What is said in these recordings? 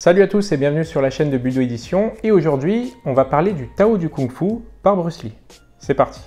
Salut à tous et bienvenue sur la chaîne de Budo Édition. Et aujourd'hui, on va parler du Tao du Kung Fu par Bruce Lee. C'est parti!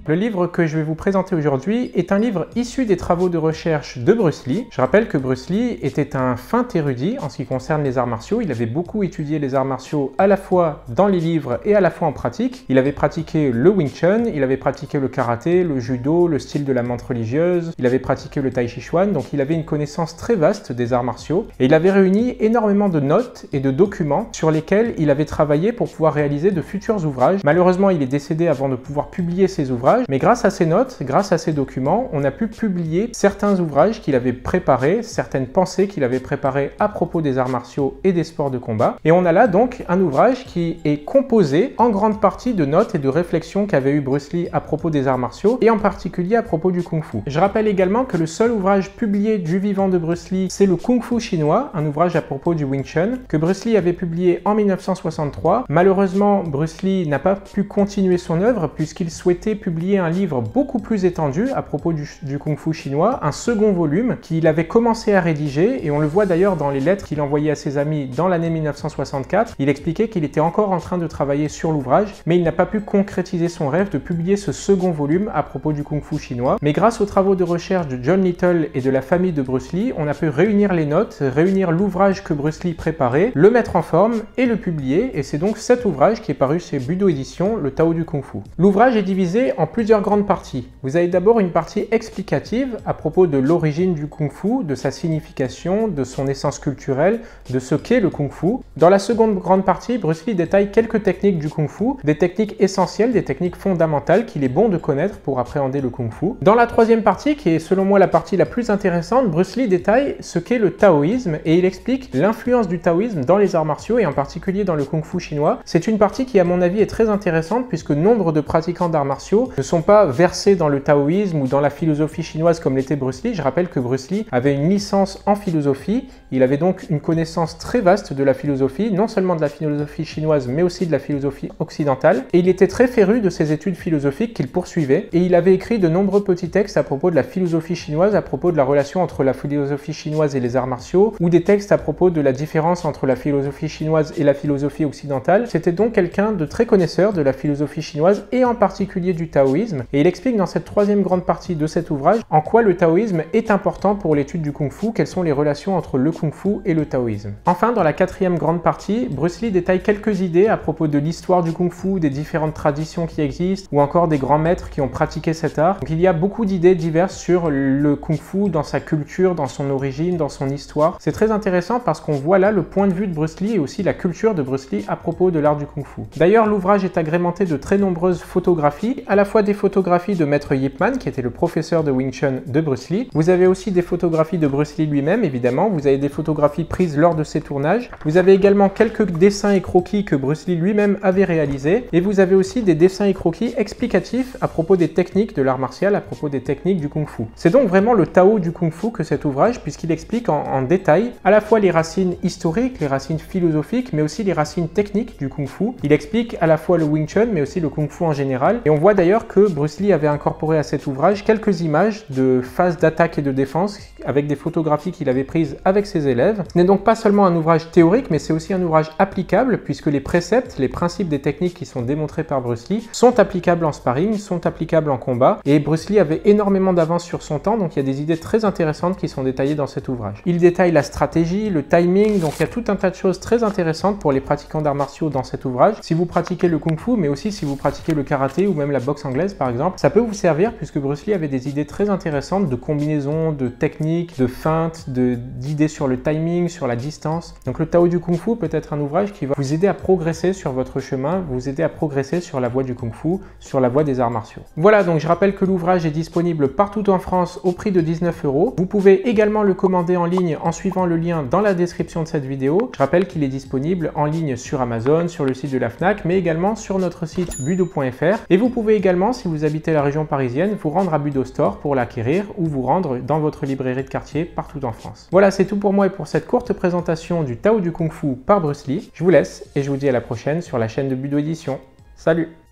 Le livre que je vais vous présenter aujourd'hui est un livre issu des travaux de recherche de Bruce Lee. Je rappelle que Bruce Lee était un fin érudit en ce qui concerne les arts martiaux. Il avait beaucoup étudié les arts martiaux à la fois dans les livres et à la fois en pratique. Il avait pratiqué le Wing Chun, il avait pratiqué le karaté, le judo, le style de la menthe religieuse, il avait pratiqué le tai chi chuan, donc il avait une connaissance très vaste des arts martiaux et il avait réuni énormément de notes et de documents sur lesquels il avait travaillé pour pouvoir réaliser de futurs ouvrages. Malheureusement, il est décédé avant de pouvoir publier ses ouvrages. Mais grâce à ces notes, grâce à ces documents, on a pu publier certains ouvrages qu'il avait préparés, certaines pensées qu'il avait préparées à propos des arts martiaux et des sports de combat. Et on a là donc un ouvrage qui est composé en grande partie de notes et de réflexions qu'avait eu Bruce Lee à propos des arts martiaux et en particulier à propos du Kung Fu. Je rappelle également que le seul ouvrage publié du vivant de Bruce Lee, c'est le Kung Fu chinois, un ouvrage à propos du Wing Chun, que Bruce Lee avait publié en 1963. Malheureusement, Bruce Lee n'a pas pu continuer son œuvre puisqu'il souhaitait publier un livre beaucoup plus étendu à propos du Kung Fu chinois, un second volume qu'il avait commencé à rédiger et on le voit d'ailleurs dans les lettres qu'il envoyait à ses amis dans l'année 1964. Il expliquait qu'il était encore en train de travailler sur l'ouvrage, mais il n'a pas pu concrétiser son rêve de publier ce second volume à propos du Kung Fu chinois. Mais grâce aux travaux de recherche de John Little et de la famille de Bruce Lee, on a pu réunir les notes, réunir l'ouvrage que Bruce Lee préparait, le mettre en forme et le publier, et c'est donc cet ouvrage qui est paru chez Budo Édition, le Tao du Kung Fu. L'ouvrage est divisé en plusieurs grandes parties. Vous avez d'abord une partie explicative à propos de l'origine du Kung Fu, de sa signification, de son essence culturelle, de ce qu'est le Kung Fu. Dans la seconde grande partie, Bruce Lee détaille quelques techniques du Kung Fu, des techniques essentielles, des techniques fondamentales qu'il est bon de connaître pour appréhender le Kung Fu. Dans la troisième partie, qui est selon moi la partie la plus intéressante, Bruce Lee détaille ce qu'est le taoïsme et il explique l'influence du taoïsme dans les arts martiaux et en particulier dans le Kung Fu chinois. C'est une partie qui à mon avis est très intéressante puisque nombre de pratiquants d'arts martiaux ne sont pas versé dans le taoïsme ou dans la philosophie chinoise comme l'était Bruce Lee. Je rappelle que Bruce Lee avait une licence en philosophie, il avait donc une connaissance très vaste de la philosophie, non seulement de la philosophie chinoise mais aussi de la philosophie occidentale, et il était très féru de ses études philosophiques qu'il poursuivait, et il avait écrit de nombreux petits textes à propos de la philosophie chinoise, à propos de la relation entre la philosophie chinoise et les arts martiaux, ou des textes à propos de la différence entre la philosophie chinoise et la philosophie occidentale. C'était donc quelqu'un de très connaisseur de la philosophie chinoise et en particulier du taoïsme, et il explique dans cette troisième grande partie de cet ouvrage en quoi le taoïsme est important pour l'étude du Kung Fu, quelles sont les relations entre le Kung Fu et le taoïsme. Enfin, dans la quatrième grande partie, Bruce Lee détaille quelques idées à propos de l'histoire du Kung Fu, des différentes traditions qui existent, ou encore des grands maîtres qui ont pratiqué cet art. Donc il y a beaucoup d'idées diverses sur le Kung Fu, dans sa culture, dans son origine, dans son histoire. C'est très intéressant parce qu'on voit là le point de vue de Bruce Lee et aussi la culture de Bruce Lee à propos de l'art du Kung Fu. D'ailleurs, l'ouvrage est agrémenté de très nombreuses photographies, à la fois des photographies de Maître Yip Man, qui était le professeur de Wing Chun de Bruce Lee. Vous avez aussi des photographies de Bruce Lee lui-même, évidemment. Vous avez des photographies prises lors de ses tournages. Vous avez également quelques dessins et croquis que Bruce Lee lui-même avait réalisés. Et vous avez aussi des dessins et croquis explicatifs à propos des techniques de l'art martial, à propos des techniques du Kung Fu. C'est donc vraiment le Tao du Kung Fu que cet ouvrage, puisqu'il explique en détail à la fois les racines historiques, les racines philosophiques, mais aussi les racines techniques du Kung Fu. Il explique à la fois le Wing Chun, mais aussi le Kung Fu en général. Et on voit d'ailleurs que Bruce Lee avait incorporé à cet ouvrage quelques images de phases d'attaque et de défense avec des photographies qu'il avait prises avec ses élèves. Ce n'est donc pas seulement un ouvrage théorique, mais c'est aussi un ouvrage applicable puisque les préceptes, les principes des techniques qui sont démontrés par Bruce Lee sont applicables en sparring, sont applicables en combat. Et Bruce Lee avait énormément d'avance sur son temps, donc il y a des idées très intéressantes qui sont détaillées dans cet ouvrage. Il détaille la stratégie, le timing, donc il y a tout un tas de choses très intéressantes pour les pratiquants d'arts martiaux dans cet ouvrage. Si vous pratiquez le Kung Fu, mais aussi si vous pratiquez le karaté ou même la boxe anglaise, anglaise par exemple, ça peut vous servir puisque Bruce Lee avait des idées très intéressantes de combinaisons, de techniques, de feintes, d'idées sur le timing, sur la distance. Donc le Tao du Kung Fu peut être un ouvrage qui va vous aider à progresser sur votre chemin, vous aider à progresser sur la voie du Kung Fu, sur la voie des arts martiaux. Voilà, donc je rappelle que l'ouvrage est disponible partout en France au prix de 19 €. Vous pouvez également le commander en ligne en suivant le lien dans la description de cette vidéo. Je rappelle qu'il est disponible en ligne sur Amazon, sur le site de la Fnac, mais également sur notre site budo.fr. Et vous pouvez également, si vous habitez la région parisienne, vous rendre à Budo Store pour l'acquérir ou vous rendre dans votre librairie de quartier partout en France. Voilà, c'est tout pour moi et pour cette courte présentation du Tao du Kung Fu par Bruce Lee. Je vous laisse et je vous dis à la prochaine sur la chaîne de Budo Édition. Salut!